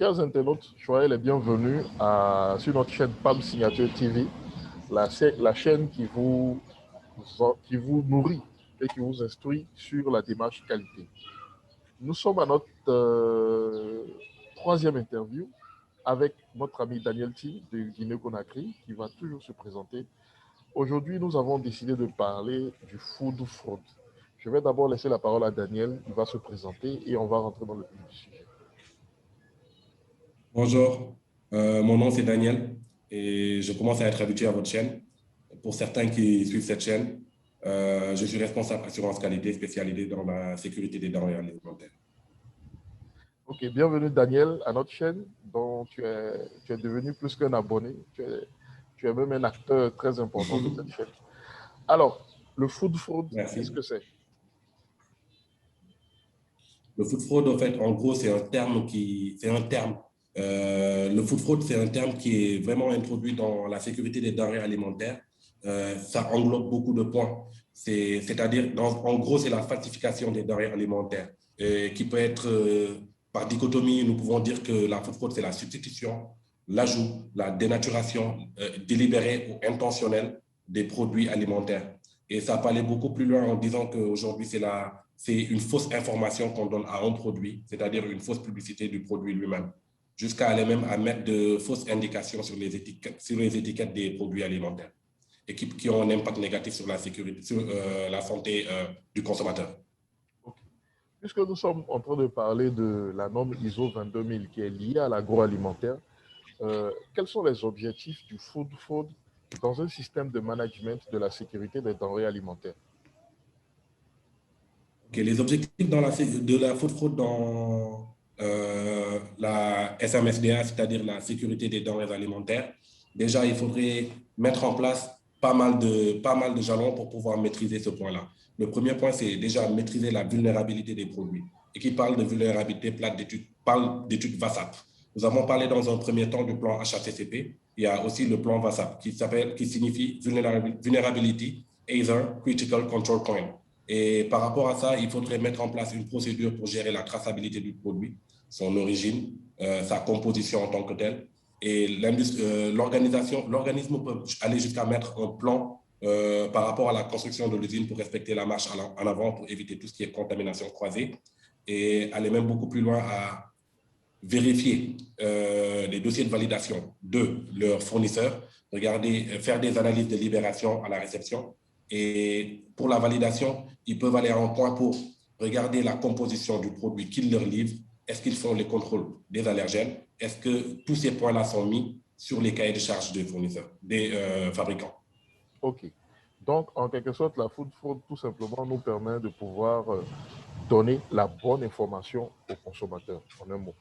Chers internautes, soyez les bienvenus sur notre chaîne PAM Signature TV, la chaîne qui vous nourrit et qui vous instruit sur la démarche qualité. Nous sommes à notre troisième interview avec notre ami Daniel T de Guinée-Conakry qui va toujours se présenter. Aujourd'hui, nous avons décidé de parler du food fraud. Je vais d'abord laisser la parole à Daniel, il va se présenter et on va rentrer dans le vif du sujet. Bonjour, mon nom c'est Daniel et je commence à être habitué à votre chaîne. Pour certains qui suivent cette chaîne, je suis responsable assurance qualité spécialisé dans la sécurité des denrées alimentaires. Ok, bienvenue Daniel à notre chaîne dont tu es devenu plus qu'un abonné, tu es même un acteur très important de cette chaîne. Alors, le food fraud, qu'est-ce que c'est? Le food fraud, en fait, en gros, c'est un terme le food fraud, c'est un terme qui est vraiment introduit dans la sécurité des denrées alimentaires. Ça englobe beaucoup de points. C'est-à-dire, en gros, c'est la falsification des denrées alimentaires qui peut être, par dichotomie, nous pouvons dire que la food fraud, c'est la substitution, l'ajout, la dénaturation délibérée ou intentionnelle des produits alimentaires. Et ça peut aller beaucoup plus loin en disant qu'aujourd'hui, c'est une fausse information qu'on donne à un produit, c'est-à-dire une fausse publicité du produit lui-même, jusqu'à aller même à mettre de fausses indications sur les étiquettes des produits alimentaires et qui ont un impact négatif sur la sécurité, sur la santé du consommateur. Okay. Puisque nous sommes en train de parler de la norme ISO 22000 qui est liée à l'agroalimentaire, quels sont les objectifs du food fraud dans un système de management de la sécurité des denrées alimentaires? Okay, les objectifs de la food fraud dans la SMSDA, c'est-à-dire la sécurité des denrées alimentaires, déjà, il faudrait mettre en place pas mal de jalons pour pouvoir maîtriser ce point-là. Le premier point, c'est déjà maîtriser la vulnérabilité des produits. Et qui parle de vulnérabilité plate d'études, parle d'études VASAP. Nous avons parlé dans un premier temps du plan HACCP. Il y a aussi le plan VASAP qui signifie Vulnerability Either Critical Control Point. Et par rapport à ça, il faudrait mettre en place une procédure pour gérer la traçabilité du produit, son origine, sa composition en tant que telle. Et l'organisme peut aller jusqu'à mettre un plan par rapport à la construction de l'usine pour respecter la marche en avant, pour éviter tout ce qui est contamination croisée. Et aller même beaucoup plus loin à vérifier les dossiers de validation de leurs fournisseurs, faire des analyses de libération à la réception. Et pour la validation, ils peuvent aller à un point pour regarder la composition du produit qu'ils leur livrent. Est-ce qu'ils font les contrôles des allergènes? Est-ce que tous ces points-là sont mis sur les cahiers de charges des fournisseurs, des fabricants? Ok. Donc, en quelque sorte, la food fraud, tout simplement, nous permet de pouvoir donner la bonne information aux consommateurs, en un mot.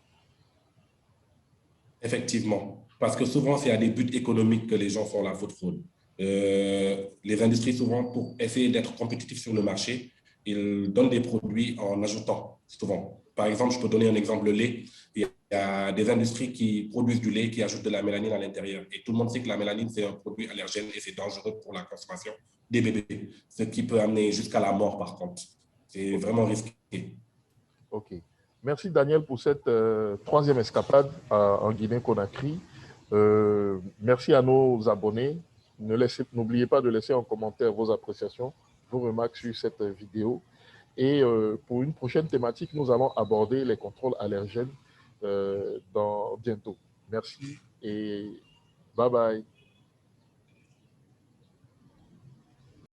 Effectivement, parce que souvent, c'est à des buts économiques que les gens font la food fraud. Les industries, souvent, pour essayer d'être compétitifs sur le marché, ils donnent des produits en ajoutant, souvent. Par exemple, je peux donner un exemple, le lait. Il y a des industries qui produisent du lait, qui ajoutent de la mélanine à l'intérieur. Et tout le monde sait que la mélanine, c'est un produit allergène et c'est dangereux pour la consommation des bébés, ce qui peut amener jusqu'à la mort, par contre. C'est vraiment risqué. Ok. Merci Daniel pour cette troisième escapade en Guinée-Conakry. Merci à nos abonnés. N'oubliez pas de laisser en commentaire vos appréciations, vos remarques sur cette vidéo. Et pour une prochaine thématique, nous allons aborder les contrôles allergènes bientôt. Merci et bye bye.